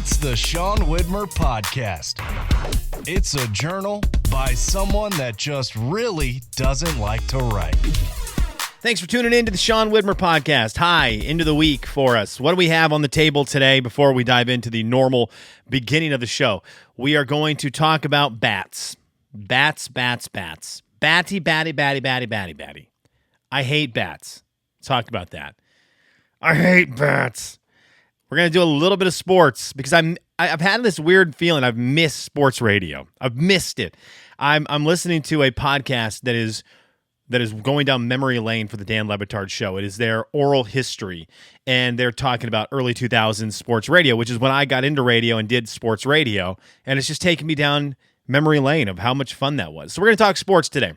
It's the Sean Widmer Podcast. It's a journal by someone that just really doesn't like to write. Thanks for tuning in to the Sean Widmer Podcast. Hi, into the week for us. What do we have on the table today before we dive into the normal beginning of the show? We are going to talk about bats. Bats. Batty. I hate bats. Talk about that. I hate bats. We're going to do a little bit of sports because I've had this weird feeling I've missed sports radio. I've missed it. I'm listening to a podcast that is going down memory lane for the Dan Le Batard Show. It is their oral history, and they're talking about early 2000s sports radio, which is when I got into radio and did sports radio, and it's just taking me down memory lane of how much fun that was. So we're going to talk sports today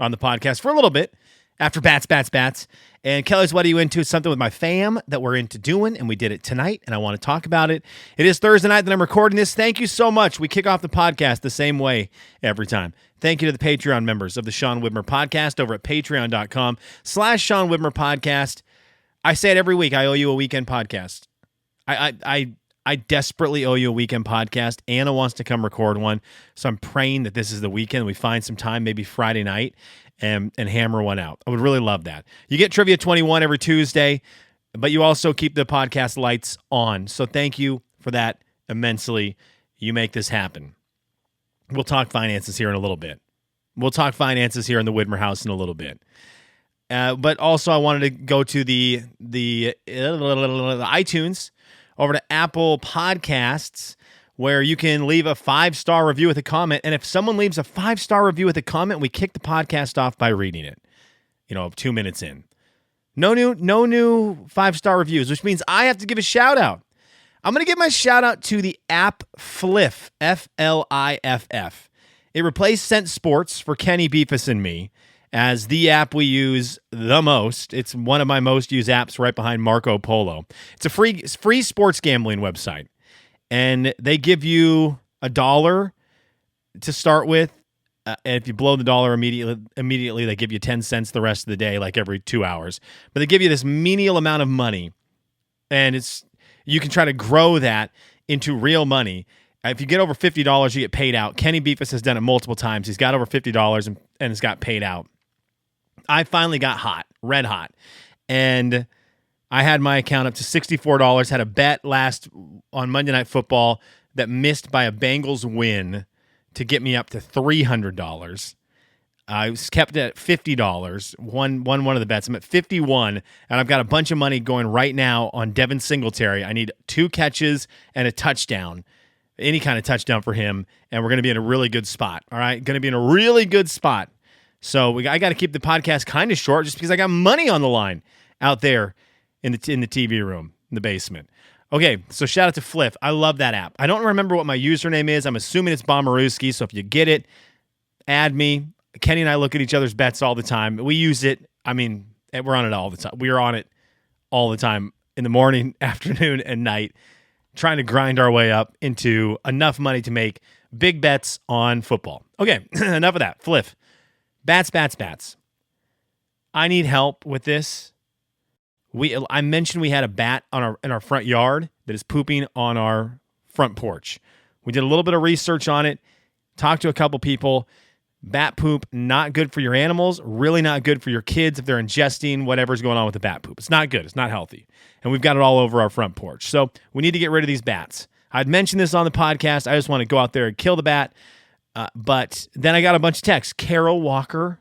on the podcast for a little bit after bats. And Kelly's What Are You Into? It's something with my fam that we're into doing, and we did it tonight, and I want to talk about it. It is Thursday night that I'm recording this. Thank you so much. We kick off the podcast the same way every time. Thank you to the Patreon members of the Sean Widmer Podcast over at patreon.com/Sean Widmer Podcast. I say it every week. I owe you a weekend podcast. I desperately owe you a weekend podcast. Anna wants to come record one, so I'm praying that this is the weekend. We find some time, maybe Friday night, and hammer one out. I would really love that. You get Trivia 21 every Tuesday, but you also keep the podcast lights on. So thank you for that immensely. You make this happen. We'll talk finances here in a little bit. We'll talk finances here in the Widmer house in a little bit. But also I wanted to go to the iTunes, over to Apple Podcasts, where you can leave a 5-star review with a comment. And if someone leaves a 5-star review with a comment, we kick the podcast off by reading it, 2 minutes in. No new 5-star reviews, which means I have to give a shout out. I'm going to give my shout out to the app Fliff, Fliff. It replaced Scent Sports for Kenny Beefus and me as the app we use the most. It's one of my most used apps right behind Marco Polo. It's a free sports gambling website. And they give you $1 to start with. And if you blow the dollar immediately, they give you 10 cents the rest of the day, like every 2 hours. But they give you this menial amount of money. And you can try to grow that into real money. If you get over $50, you get paid out. Kenny Beefus has done it multiple times. He's got over $50 and it's got paid out. I finally got red hot. And I had my account up to $64, had a bet on Monday Night Football that missed by a Bengals win to get me up to $300. I was kept at $50, won one of the bets. I'm at 51, and I've got a bunch of money going right now on Devin Singletary. I need 2 catches and a touchdown, any kind of touchdown for him, and we're going to be in a really good spot, all right? Going to be in a really good spot. So I got to keep the podcast kind of short just because I got money on the line out there in the TV room, in the basement. Okay, so shout out to Fliff. I love that app. I don't remember what my username is. I'm assuming it's Bommarooski, so if you get it, add me. Kenny and I look at each other's bets all the time. We use it. I mean, we're on it all the time. We are on it all the time in the morning, afternoon, and night, trying to grind our way up into enough money to make big bets on football. Okay, enough of that. Fliff. Bats. I need help with this. I mentioned we had a bat in our front yard that is pooping on our front porch. We did a little bit of research on it, talked to a couple people. Bat poop, not good for your animals, really not good for your kids if they're ingesting whatever's going on with the bat poop. It's not good. It's not healthy. And we've got it all over our front porch. So we need to get rid of these bats. I'd mentioned this on the podcast. I just want to go out there and kill the bat. But then I got a bunch of texts. Carol Walker,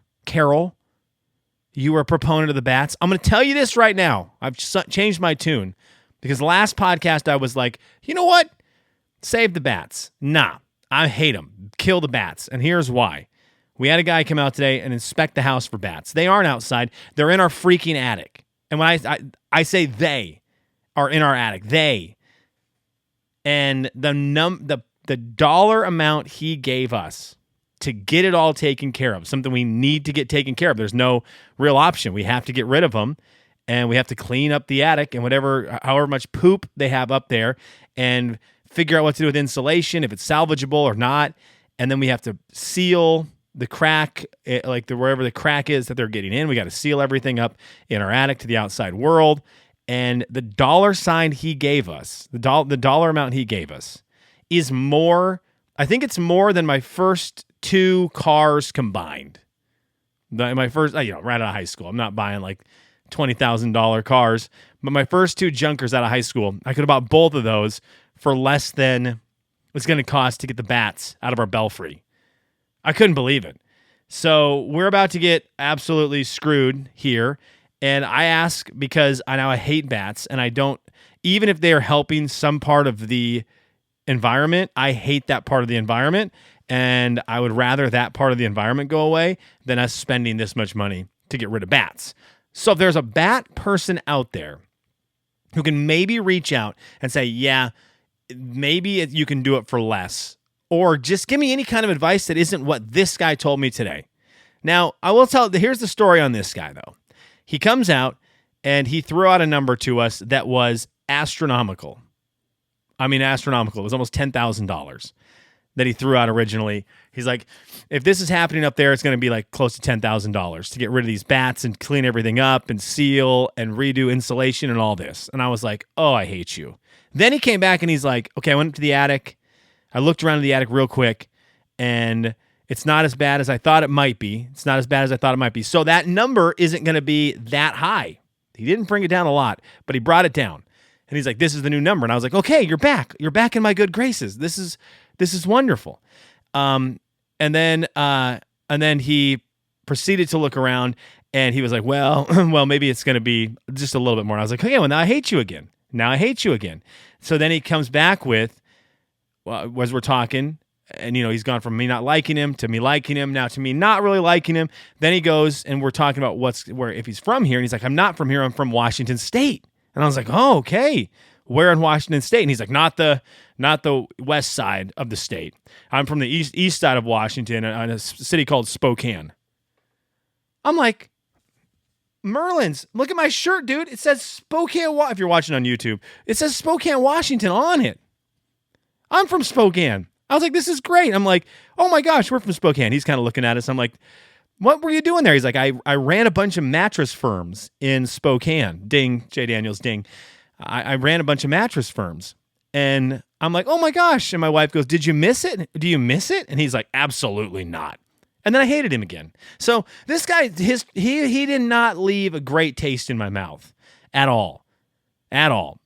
you were a proponent of the bats. I'm going to tell you this right now. I've changed my tune because last podcast I was like, you know what? Save the bats. Nah, I hate them. Kill the bats. And here's why. We had a guy come out today and inspect the house for bats. They aren't outside. They're in our freaking attic. And when I say they are in our attic, they. And the dollar amount he gave us to get it all taken care of, something we need to get taken care of. There's no real option. We have to get rid of them, and we have to clean up the attic and however much poop they have up there, and figure out what to do with insulation, if it's salvageable or not. And then we have to seal the crack, wherever the crack is that they're getting in. We got to seal everything up in our attic to the outside world. And the dollar sign he gave us, the dollar amount he gave us, is more. I think it's more than my first 2 cars combined. My first, right out of high school. I'm not buying like $20,000 cars, but my first 2 junkers out of high school, I could have bought both of those for less than it's going to cost to get the bats out of our belfry. I couldn't believe it. So we're about to get absolutely screwed here. And I ask because I hate bats, and I don't, even if they are helping some part of the environment, I hate that part of the environment, and I would rather that part of the environment go away than us spending this much money to get rid of bats. So if there's a bat person out there who can maybe reach out and say, yeah, maybe you can do it for less, or just give me any kind of advice that isn't what this guy told me today. Now, I will tell, here's the story on this guy, though. He comes out and he threw out a number to us that was astronomical. I mean, astronomical. It was almost $10,000 that he threw out originally. He's like, if this is happening up there, it's going to be like close to $10,000 to get rid of these bats and clean everything up and seal and redo insulation and all this. And I was like, oh, I hate you. Then he came back and he's like, okay, I went up to the attic. I looked around the attic real quick, and it's not as bad as I thought it might be. It's not as bad as I thought it might be. So that number isn't going to be that high. He didn't bring it down a lot, but he brought it down. And he's like, this is the new number. And I was like, okay, you're back. You're back in my good graces. This is wonderful. And then he proceeded to look around, and he was like, well, maybe it's going to be just a little bit more. And I was like, okay, well, now I hate you again. So then he comes back with, as we're talking, and, he's gone from me not liking him to me liking him, now to me not really liking him. Then he goes, and we're talking about if he's from here. And he's like, I'm not from here. I'm from Washington State. And I was like, oh, okay. Where in Washington State? And he's like, not the west side of the state. I'm from the east side of Washington, in a city called Spokane. I'm like, Merlin's, look at my shirt, dude. It says Spokane. If you're watching on YouTube, it says Spokane, Washington on it. I'm from Spokane. I was like, this is great. I'm like, oh my gosh, we're from Spokane. He's kind of looking at us. I'm like, what were you doing there? He's like, I ran a bunch of mattress firms in Spokane. Ding, Jay Daniels, ding. I ran a bunch of mattress firms. And I'm like, oh my gosh. And my wife goes, did you miss it? Do you miss it? And he's like, absolutely not. And then I hated him again. So this guy, he did not leave a great taste in my mouth at all. At all.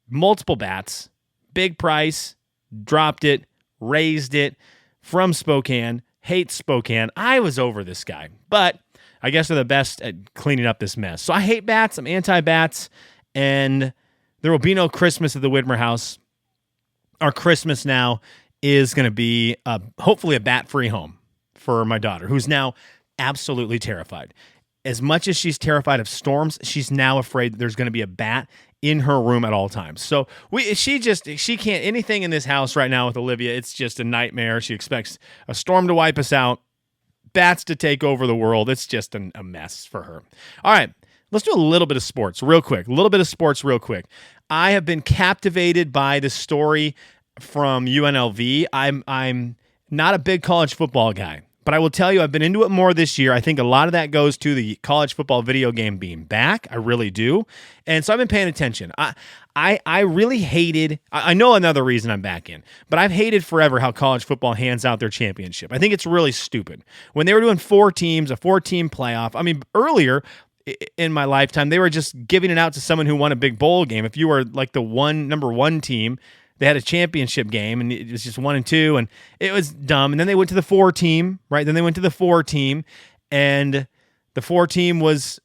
Multiple bats, big price, dropped it, raised it, from Spokane, hates Spokane. I was over this guy, but I guess they're the best at cleaning up this mess. So I hate bats. I'm anti-bats, and there will be no Christmas at the Widmer house. Our Christmas now is going to be hopefully a bat-free home for my daughter, who's now absolutely terrified. As much as she's terrified of storms, she's now afraid that there's going to be a bat in her room at all times. So she can't, anything in this house right now with Olivia, it's just a nightmare. She expects a storm to wipe us out, bats to take over the world. It's just a mess for her. All right, let's do a little bit of sports real quick. I have been captivated by the story from UNLV. I'm not a big college football guy, but I will tell you, I've been into it more this year. I think a lot of that goes to the college football video game being back. I really do. And so I've been paying attention. I really hated, I know another reason I'm back in, but I've hated forever how college football hands out their championship. I think it's really stupid. When they were doing 4 teams, a 4-team playoff, I mean, earlier in my lifetime, they were just giving it out to someone who won a big bowl game. If you were like the number one team, they had a championship game, and it was just 1 and 2, and it was dumb. And then they went to the 4-team, right? Then they went to the 4-team, and the 4-team was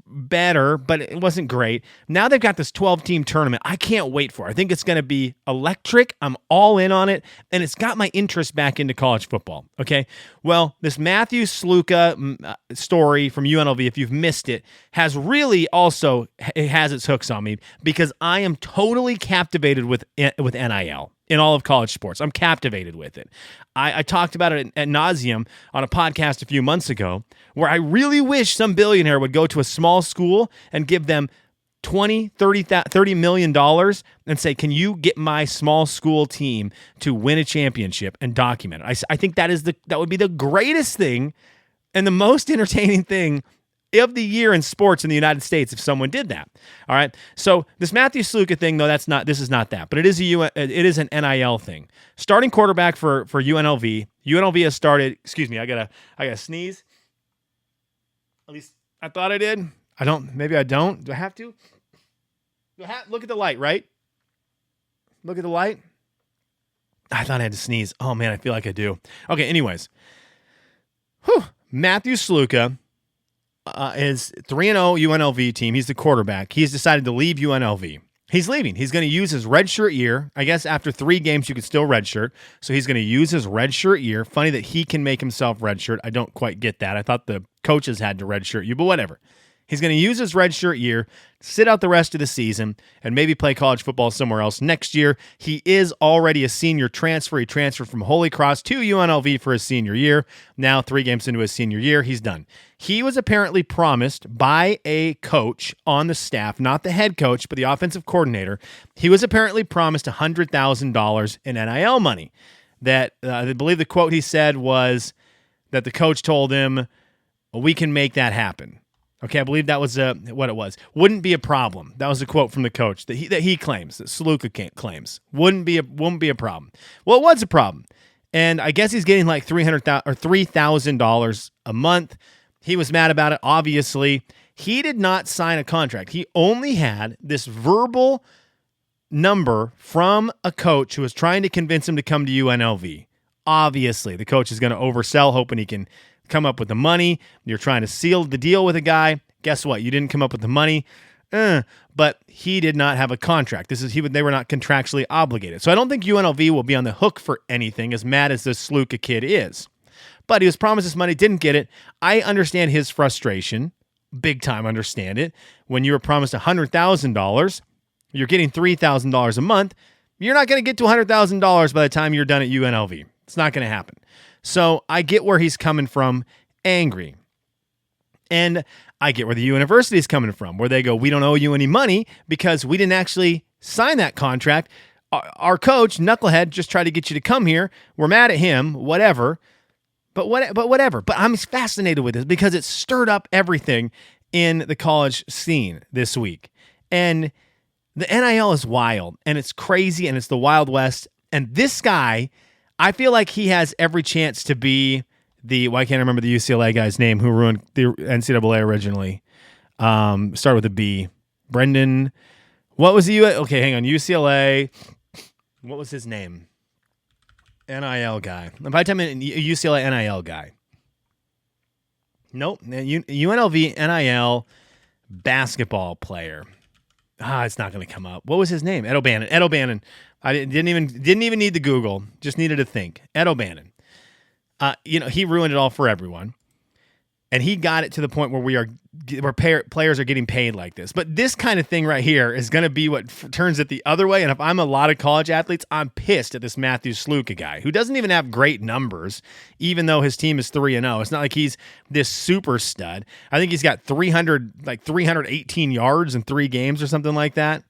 better, but it wasn't great. Now they've got this 12-team tournament. I can't wait for it. I think it's going to be electric. I'm all in on it, and it's got my interest back into college football, okay? Well, this Matthew Sluka story from UNLV, if you've missed it, has really also, it has its hooks on me because I am totally captivated with NIL in all of college sports. I'm captivated with it. I talked about it ad nauseum on a podcast a few months ago where I really wish some billionaire would go to a small school and give them $30 million and say, can you get my small school team to win a championship and document it? I think that would be the greatest thing and the most entertaining thing of the year in sports in the United States if someone did that. All right. So this Matthew Sluka thing, though, this is not that, but it is an NIL thing. Starting quarterback for UNLV. UNLV has started. Excuse me. I gotta sneeze. At least I thought I did. I don't. Maybe I don't. Do I have to? Look at the light. Right. Look at the light. I thought I had to sneeze. Oh man, I feel like I do. Okay. Anyways. Matthew Sluka. Is 3-0 UNLV team. He's the quarterback. He's decided to leave UNLV. He's leaving. He's going to use his redshirt year. I guess after 3 games, you could still redshirt. So he's going to use his redshirt year. Funny that he can make himself redshirt. I don't quite get that. I thought the coaches had to redshirt you, but whatever. He's going to use his redshirt year, sit out the rest of the season, and maybe play college football somewhere else next year. He is already a senior transfer. He transferred from Holy Cross to UNLV for his senior year. Now, 3 games into his senior year, he's done. He was apparently promised by a coach on the staff, not the head coach, but the offensive coordinator. He was apparently promised $100,000 in NIL money. That I believe the quote he said was that the coach told him, "We can make that happen." Okay, I believe that was what it was. Wouldn't be a problem. That was a quote from the coach that he claims, that Sluka claims. Wouldn't be a problem. Well, it was a problem. And I guess he's getting like $3,000 a month. He was mad about it, obviously. He did not sign a contract. He only had this verbal number from a coach who was trying to convince him to come to UNLV. Obviously, the coach is going to oversell, hoping he can come up with the money. You're trying to seal the deal with a guy. Guess what? You didn't come up with the money. But he did not have a contract. They were not contractually obligated. So I don't think UNLV will be on the hook for anything, as mad as this Sluka kid is. But he was promised this money, didn't get it. I understand his frustration. Big time understand it. When you were promised $100,000, you're getting $3,000 a month. You're not going to get to $100,000 by the time you're done at UNLV. It's not going to happen. So I get where he's coming from, angry. And I get where the university is coming from, where they go, we don't owe you any money because we didn't actually sign that contract. Our coach, Knucklehead, just tried to get you to come here. We're mad at him, whatever. But whatever. But I'm fascinated with this because it stirred up everything in the college scene this week. And the NIL is wild, and it's crazy, and it's the Wild West. And this guy, I feel like he has every chance to be why can't I remember the UCLA guy's name who ruined the NCAA originally? Started with a B. Brendan. What was the okay, hang on. UCLA. What was his name? NIL guy. If I type in UCLA NIL guy. Nope. UNLV NIL basketball player. It's not going to come up. What was his name? Ed O'Bannon. Ed O'Bannon. I didn't even need the Google. Just needed to think. Ed O'Bannon. He ruined it all for everyone, and he got it to the point where players are getting paid like this. But this kind of thing right here is going to be what turns it the other way. And if I'm a lot of college athletes, I'm pissed at this Matthew Sluka guy who doesn't even have great numbers, even though his team is 3-0. It's not like he's this super stud. I think he's got 318 yards in 3 games or something like that.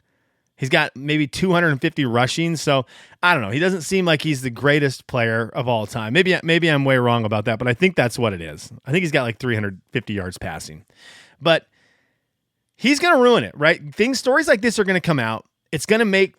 He's got maybe 250 rushing, so I don't know. He doesn't seem like he's the greatest player of all time. Maybe I'm way wrong about that, but I think that's what it is. I think he's got like 350 yards passing. But he's going to ruin it, right? Stories like this are going to come out. It's going to make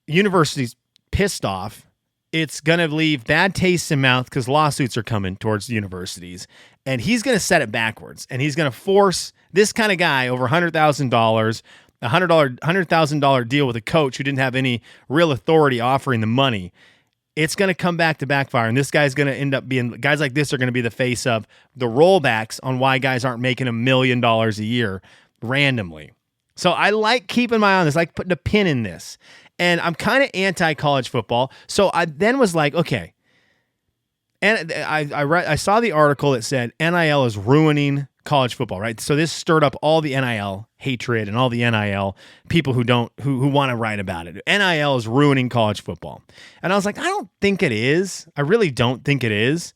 universities pissed off. It's going to leave bad tastes in mouth because lawsuits are coming towards the universities. And he's going to set it backwards. And he's going to force this kind of guy over $100,000, a $100,000 deal with a coach who didn't have any real authority offering the money. It's going to come back to backfire. And this guy's going to end up being, guys like this are going to be the face of the rollbacks on why guys aren't making $1 million a year randomly. So I like keeping my eye on this, I like putting a pin in this. And I'm kind of anti-college football. So I then was like, okay. And I saw the article that said NIL is ruining college football, right? So this stirred up all the NIL hatred and all the NIL people who want to write about it. NIL is ruining college football. And I was like, I don't think it is. I really don't think it is.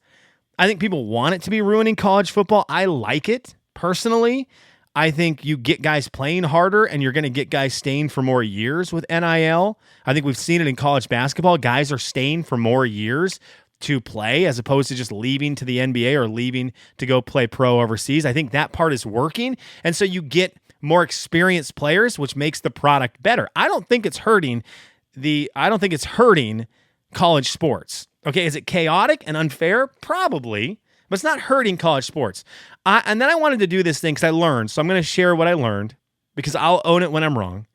I think people want it to be ruining college football. I like it personally. I think you get guys playing harder and you're going to get guys staying for more years with NIL. I think we've seen it in college basketball. Guys are staying for more years. to play as opposed to just leaving to the NBA or leaving to go play pro overseas. I think that part is working. And so you get more experienced players, which makes the product better. I don't think it's hurting college sports. Okay, is it chaotic and unfair? Probably, but it's not hurting college sports. And then I wanted to do this thing because I learned, so I'm going to share what I learned because I'll own it when I'm wrong.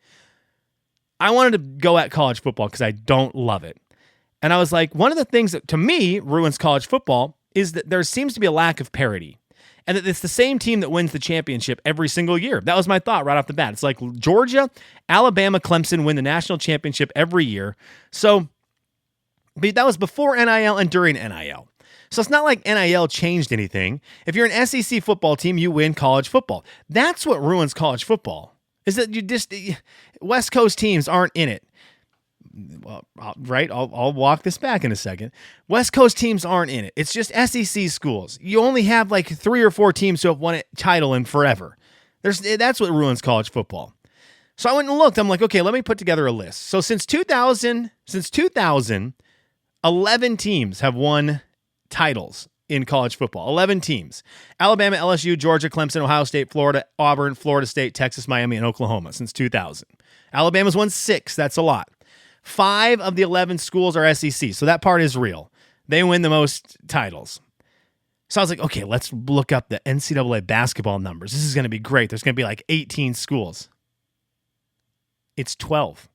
I wanted to go at college football because I don't love it. And I was like, one of the things that to me ruins college football is that there seems to be a lack of parity and that it's the same team that wins the championship every single year. That was my thought right off the bat. It's like Georgia, Alabama, Clemson win the national championship every year. So but that was before NIL and during NIL. So it's not like NIL changed anything. If you're an SEC football team, you win college football. That's what ruins college football, is that you just West Coast teams aren't in it. Well, right? I'll walk this back in a second. West Coast teams aren't in it. It's just SEC schools. You only have like 3 or 4 teams who have won a title in forever. That's what ruins college football. So I went and looked. I'm like, okay, let me put together a list. So since 2000, 11 teams have won titles in college football. 11 teams. Alabama, LSU, Georgia, Clemson, Ohio State, Florida, Auburn, Florida State, Texas, Miami, and Oklahoma since 2000. Alabama's won 6. That's a lot. 5 of the 11 schools are SEC, so that part is real. They win the most titles. So I was like, okay, let's look up the NCAA basketball numbers. This is going to be great. There's going to be like 18 schools. It's 12.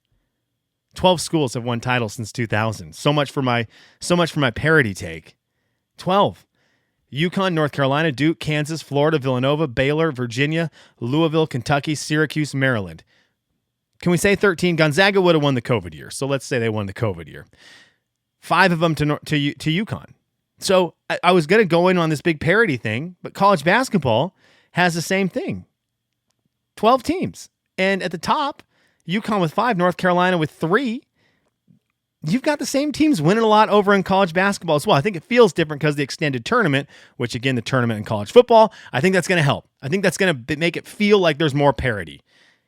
12 schools have won titles since 2000. So much for my parody take. 12. UConn, North Carolina, Duke, Kansas, Florida, Villanova, Baylor, Virginia, Louisville, Kentucky, Syracuse, Maryland. Can we say 13? Gonzaga would have won the COVID year. So let's say they won the COVID year. 5 of them to UConn. So I was going to go in on this big parody thing, but college basketball has the same thing. 12 teams. And at the top, UConn with 5, North Carolina with 3. You've got the same teams winning a lot over in college basketball as well. I think it feels different because of the extended tournament, which again, the tournament in college football, I think that's going to help. I think that's going to make it feel like there's more parity.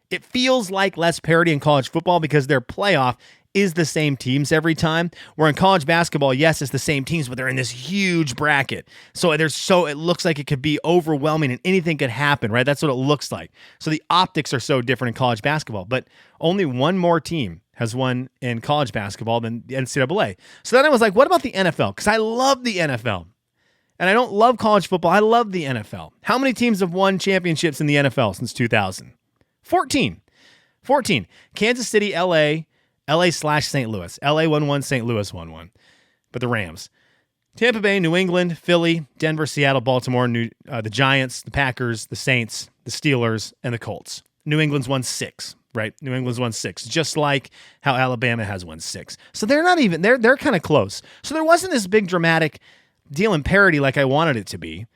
It feels like less parity in college football because their playoff is the same teams every time. Where in college basketball, yes, it's the same teams, but they're in this huge bracket. So it looks like it could be overwhelming and anything could happen, right? That's what it looks like. So the optics are so different in college basketball, but only one more team has won in college basketball than the NCAA. So then I was like, what about the NFL? Because I love the NFL. And I don't love college football. I love the NFL. How many teams have won championships in the NFL since 2000? 14. Kansas City, LA/St. Louis. LA won 1, St. Louis won 1. But the Rams. Tampa Bay, New England, Philly, Denver, Seattle, Baltimore, the Giants, the Packers, the Saints, the Steelers, and the Colts. New England's won 6, right? New England's won 6, just like how Alabama has won 6. So they're not even, they're kind of close. So there wasn't this big dramatic deal in parity like I wanted it to be.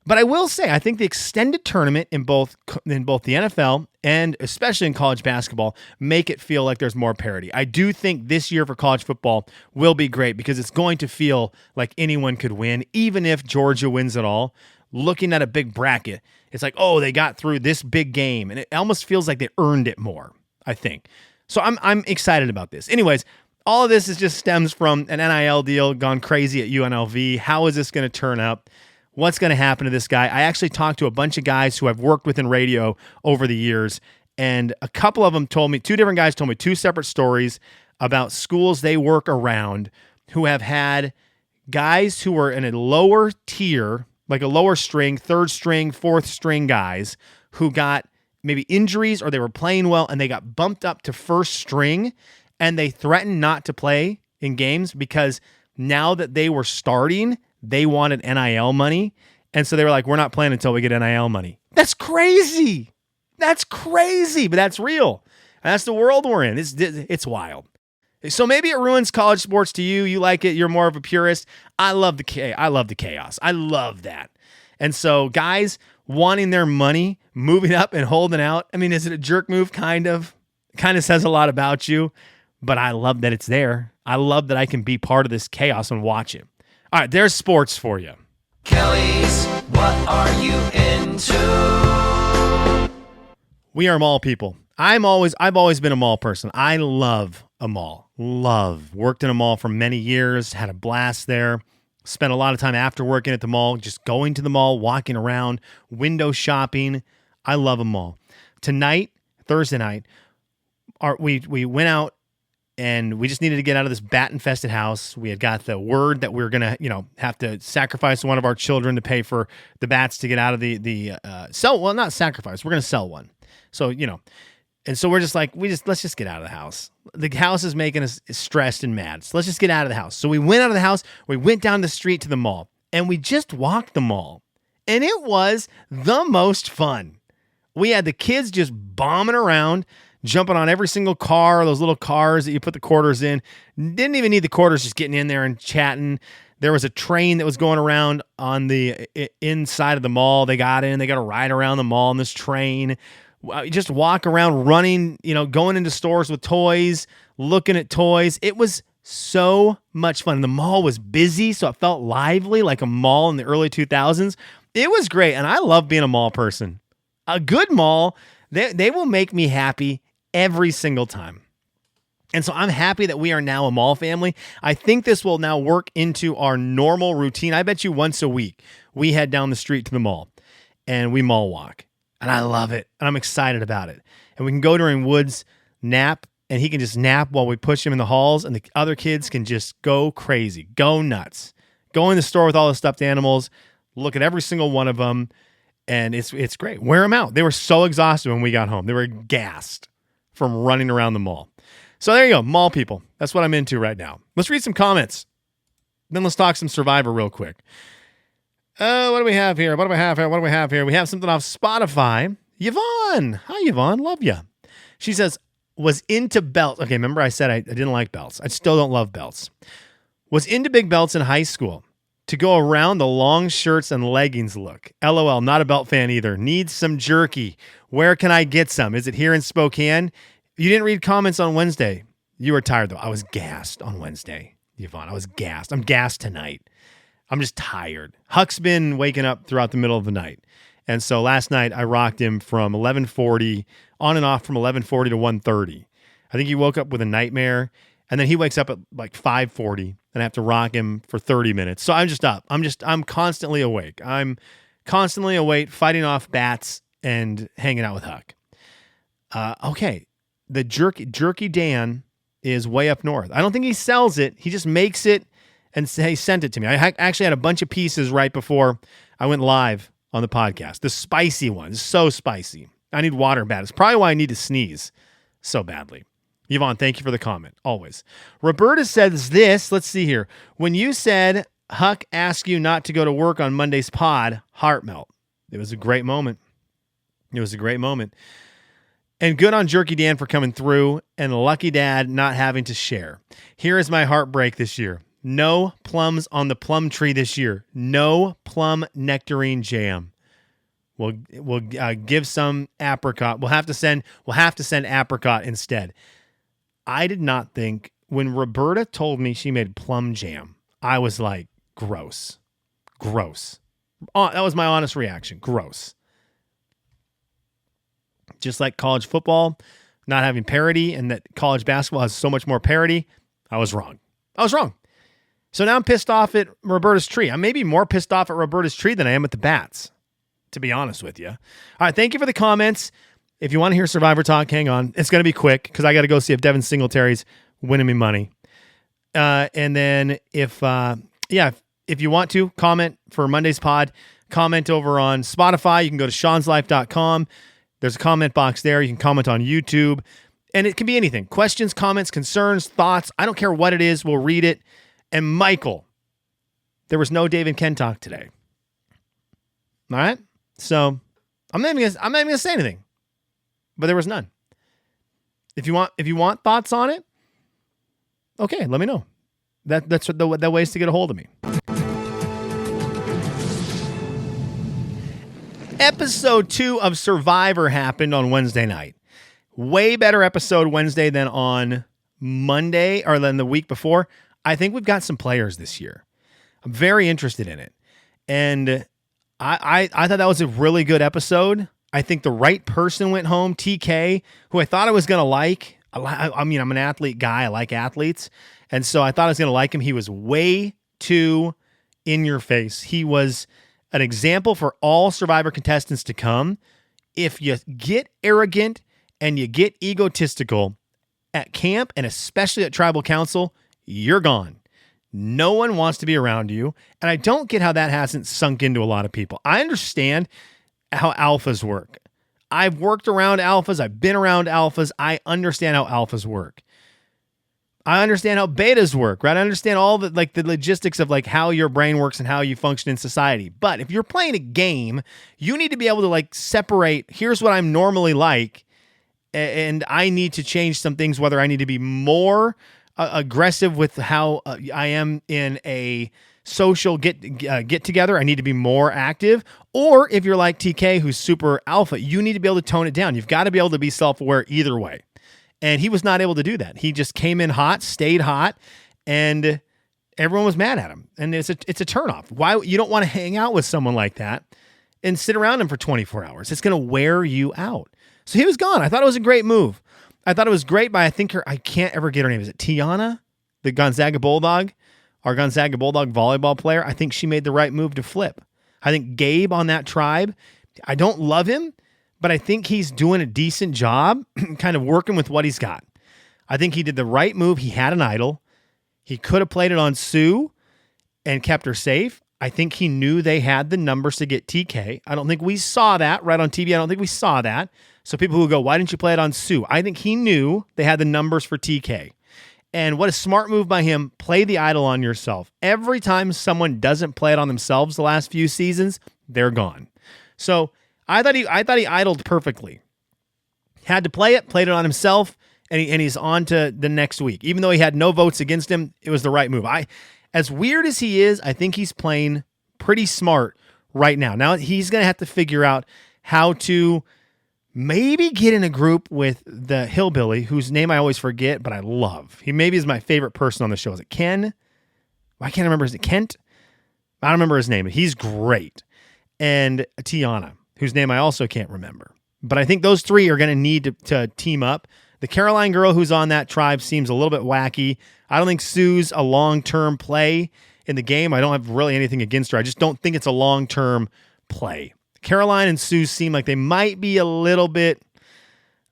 But I will say, I think the extended tournament in both the NFL and especially in college basketball make it feel like there's more parity. I do think this year for college football will be great because it's going to feel like anyone could win, even if Georgia wins it all. Looking at a big bracket, it's like, oh, they got through this big game, and it almost feels like they earned it more, I think. So I'm excited about this. Anyways, all of this just stems from an NIL deal gone crazy at UNLV. How is this going to turn up? What's going to happen to this guy? I actually talked to a bunch of guys who I've worked with in radio over the years, and a couple of them told me, 2 different guys told me 2 separate stories about schools they work around who have had guys who were in a lower tier, like a lower string, 3rd string, 4th string guys who got maybe injuries or they were playing well and they got bumped up to 1st string and they threatened not to play in games because now that they were starting, they wanted NIL money. And so they were like, we're not playing until we get NIL money. That's crazy. That's crazy, but that's real. And that's the world we're in. It's wild. So maybe it ruins college sports to you. You like it. You're more of a purist. I love the chaos. I love that. And so guys wanting their money, moving up and holding out. I mean, is it a jerk move? Kind of says a lot about you, but I love that it's there. I love that I can be part of this chaos and watch it. All right, there's sports for you. Kelly's, what are you into? We are mall people. I've always been a mall person. I love a mall. Love. Worked in a mall for many years, had a blast there. Spent a lot of time after working at the mall, just going to the mall, walking around, window shopping. I love a mall. Tonight, Thursday night, we went out and we just needed to get out of this bat-infested house. We had got the word that we were going to, have to sacrifice one of our children to pay for the bats to get out of not sacrifice. We're going to sell one. So, and so we're just like, let's just get out of the house. The house is making us stressed and mad. So let's just get out of the house. So we went out of the house. We went down the street to the mall and we just walked the mall. And it was the most fun. We had the kids just bombing around, jumping on every single car, those little cars that you put the quarters in. Didn't even need the quarters, just getting in there and chatting. There was a train that was going around on the inside of the mall. They got in. They got to ride around the mall on this train. Just walk around running, going into stores with toys, looking at toys. It was so much fun. And the mall was busy, so it felt lively like a mall in the early 2000s. It was great, and I love being a mall person. A good mall, they will make me happy every single time. And so I'm happy that we are now a mall family. I think this will now work into our normal routine. I bet you once a week we head down the street to the mall and we mall walk. And I love it. And I'm excited about it. And we can go during Wood's nap and he can just nap while we push him in the halls and the other kids can just go crazy, go nuts. Go in the store with all the stuffed animals, look at every single one of them. And it's great. Wear them out. They were so exhausted when we got home. They were gassed from running around the mall. So there you go, mall people. That's what I'm into right now. Let's read some comments. Then let's talk some Survivor real quick. What do we have here? We have something off Spotify. Yvonne. Hi, Yvonne. Love you. She says, was into belts. Okay, remember I said I didn't like belts. I still don't love belts. Was into big belts in high school. To go around the long shirts and leggings look. LOL, not a belt fan either. Needs some jerky. Where can I get some? Is it here in Spokane? You didn't read comments on Wednesday. You were tired, though. I was gassed on Wednesday, Yvonne. I was gassed. I'm gassed tonight. I'm just tired. Huck's been waking up throughout the middle of the night. And so last night, I rocked him from 11:40, on and off from 11:40 to 1:30. I think he woke up with a nightmare. And then he wakes up at like 5:40 and I have to rock him for 30 minutes. So I'm just up. I'm constantly awake. I'm constantly awake, fighting off bats and hanging out with Huck. Okay. The Jerky Dan is way up north. I don't think he sells it. He just makes it and he sent it to me. I actually had a bunch of pieces right before I went live on the podcast. The spicy one is so spicy. I need water bad. It's probably why I need to sneeze so badly. Yvonne, thank you for the comment. Always. Roberta says this. Let's see here. When you said Huck asked you not to go to work on Monday's pod, heart melt. It was a great moment. It was a great moment. And good on Jerky Dan for coming through and Lucky Dad not having to share. Here is my heartbreak this year. No plums on the plum tree this year. No plum nectarine jam. We'll give some apricot. We'll have to send apricot instead. I did not think when Roberta told me she made plum jam, I was like, gross. Gross. That was my honest reaction. Gross. Just like college football not having parity and that college basketball has so much more parity, I was wrong. So now I'm pissed off at Roberta's tree. I'm maybe more pissed off at Roberta's tree than I am at the bats, to be honest with you. All right, thank you for the comments. If you want to hear Survivor Talk, hang on. It's going to be quick because I got to go see if Devin Singletary's winning me money. And then if you want to comment for Monday's pod, comment over on Spotify. You can go to seanslife.com. There's a comment box there. You can comment on YouTube. And it can be anything. Questions, comments, concerns, thoughts. I don't care what it is. We'll read it. And Michael, there was no Dave and Ken talk today. All right? So I'm not even going to say anything. But there was none. If you want thoughts on it, okay, let me know. That's the ways to get a hold of me. Episode 2 of Survivor happened on Wednesday night. Way better episode Wednesday than on Monday or than the week before. I think we've got some players this year. I'm very interested in it. And I thought that was a really good episode. I think the right person went home, TK, who I thought I was going to like. I mean, I'm an athlete guy. I like athletes. And so I thought I was going to like him. He was way too in your face. He was an example for all Survivor contestants to come. If you get arrogant and you get egotistical at camp, and especially at tribal council, you're gone. No one wants to be around you. And I don't get how that hasn't sunk into a lot of people. I understand how alphas work. I've worked around alphas. I've been around alphas. I understand how alphas work. I understand how betas work, right? I understand all the logistics of how your brain works and how you function in society. But if you're playing a game, you need to be able to separate, here's what I'm normally like, and I need to change some things, whether I need to be more aggressive with how I am in a social get together. I need to be more active. Or if you're like TK, who's super alpha, you need to be able to tone it down. You've got to be able to be self-aware either way. And he was not able to do that. He just came in hot, stayed hot, and everyone was mad at him. And it's a turnoff. Why you don't want to hang out with someone like that and sit around him for 24 hours. It's going to wear you out. So he was gone. I thought it was a great move. I thought it was great by, I can't ever get her name. Is it Tiana, the Gonzaga Bulldog? Our Gonzaga Bulldog volleyball player. I think she made the right move to flip. I think Gabe on that tribe, I don't love him, but I think he's doing a decent job kind of working with what he's got. I think he did the right move. He had an idol. He could have played it on Sue and kept her safe. I think he knew they had the numbers to get TK. I don't think we saw that right on TV. I don't think we saw that. So people who go, why didn't you play it on Sue? I think he knew they had the numbers for TK. And what a smart move by him. Play the idol on yourself. Every time someone doesn't play it on themselves the last few seasons, they're gone. So I thought he idled perfectly. Had to play it, played it on himself, and he's on to the next week. Even though he had no votes against him, it was the right move. As weird as he is, I think he's playing pretty smart right now. Now he's going to have to figure out how to maybe get in a group with the hillbilly, whose name I always forget, but I love. He maybe is my favorite person on the show. Is it Ken? I can't remember. Is it Kent? I don't remember his name, but he's great. And Tiana, whose name I also can't remember. But I think those three are going to need to team up. The Caroline girl who's on that tribe seems a little bit wacky. I don't think Sue's a long-term play in the game. I don't have really anything against her. I just don't think it's a long-term play. Caroline and Sue seem like they might be a little bit,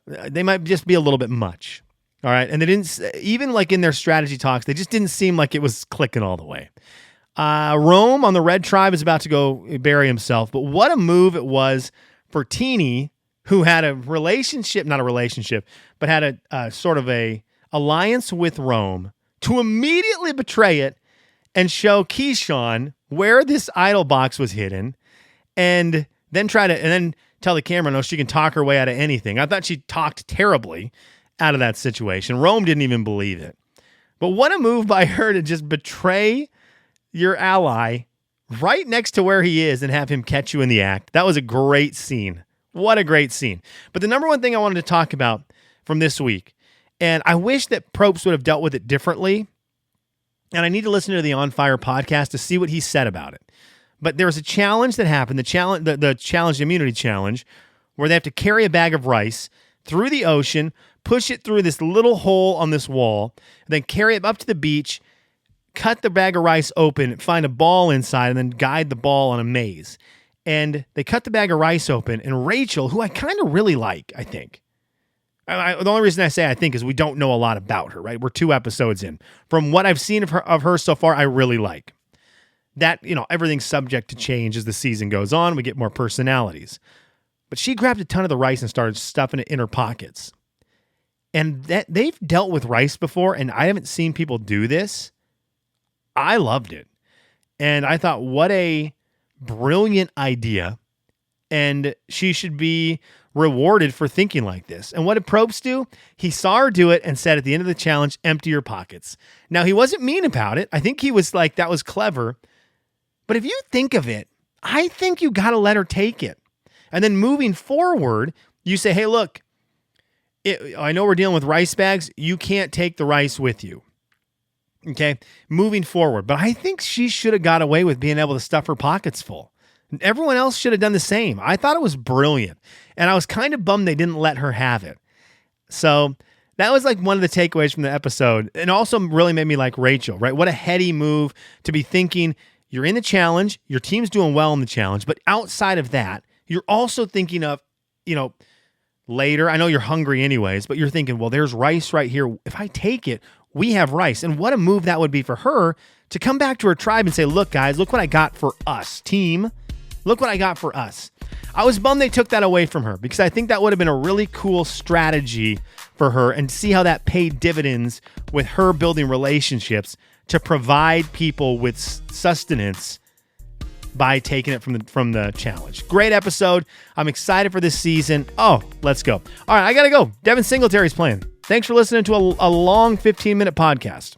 they might just be a little bit much. All right. And they didn't, even in their strategy talks, they just didn't seem like it was clicking all the way. Rome on the red tribe is about to go bury himself, but what a move it was for Teeny, who had a relationship, not a relationship, but had a sort of a alliance with Rome, to immediately betray it and show Keyshawn where this idol box was hidden, and then tell the camera, no, she can talk her way out of anything. I thought she talked terribly out of that situation. Rome didn't even believe it. But what a move by her to just betray your ally right next to where he is and have him catch you in the act. That was a great scene. What a great scene. But the number one thing I wanted to talk about from this week, and I wish that Probst would have dealt with it differently, and I need to listen to the On Fire podcast to see what he said about it. But there was a challenge that happened, the challenge, immunity challenge, where they have to carry a bag of rice through the ocean, push it through this little hole on this wall, then carry it up to the beach, cut the bag of rice open, find a ball inside, and then guide the ball on a maze. And they cut the bag of rice open, and Rachel, who I kind of really like, I think. The only reason I say I think is we don't know a lot about her, right? We're 2 episodes in. From what I've seen of her so far, I really like. That, everything's subject to change as the season goes on. We get more personalities. But she grabbed a ton of the rice and started stuffing it in her pockets. And that they've dealt with rice before, and I haven't seen people do this. I loved it. And I thought, what a brilliant idea. And she should be rewarded for thinking like this. And what did Probst do? He saw her do it and said at the end of the challenge, empty your pockets. Now, he wasn't mean about it. I think he was like, that was clever. But if you think of it, I think you got to let her take it. And then moving forward, you say, hey, look, I know we're dealing with rice bags. You can't take the rice with you. Okay, moving forward. But I think she should have got away with being able to stuff her pockets full. Everyone else should have done the same. I thought it was brilliant. And I was kind of bummed they didn't let her have it. So that was like one of the takeaways from the episode. And also really made me like Rachel, right? What a heady move to be thinking you're in the challenge, your team's doing well in the challenge, but outside of that, you're also thinking of, later, I know you're hungry anyways, but you're thinking, well, there's rice right here. If I take it, we have rice. And what a move that would be for her to come back to her tribe and say, look, guys, look what I got for us, team. Look what I got for us. I was bummed they took that away from her because I think that would have been a really cool strategy for her and see how that paid dividends with her building relationships to provide people with sustenance by taking it from the challenge. Great episode. I'm excited for this season. Oh, let's go. All right, I got to go. Devin Singletary's playing. Thanks for listening to a long 15-minute podcast.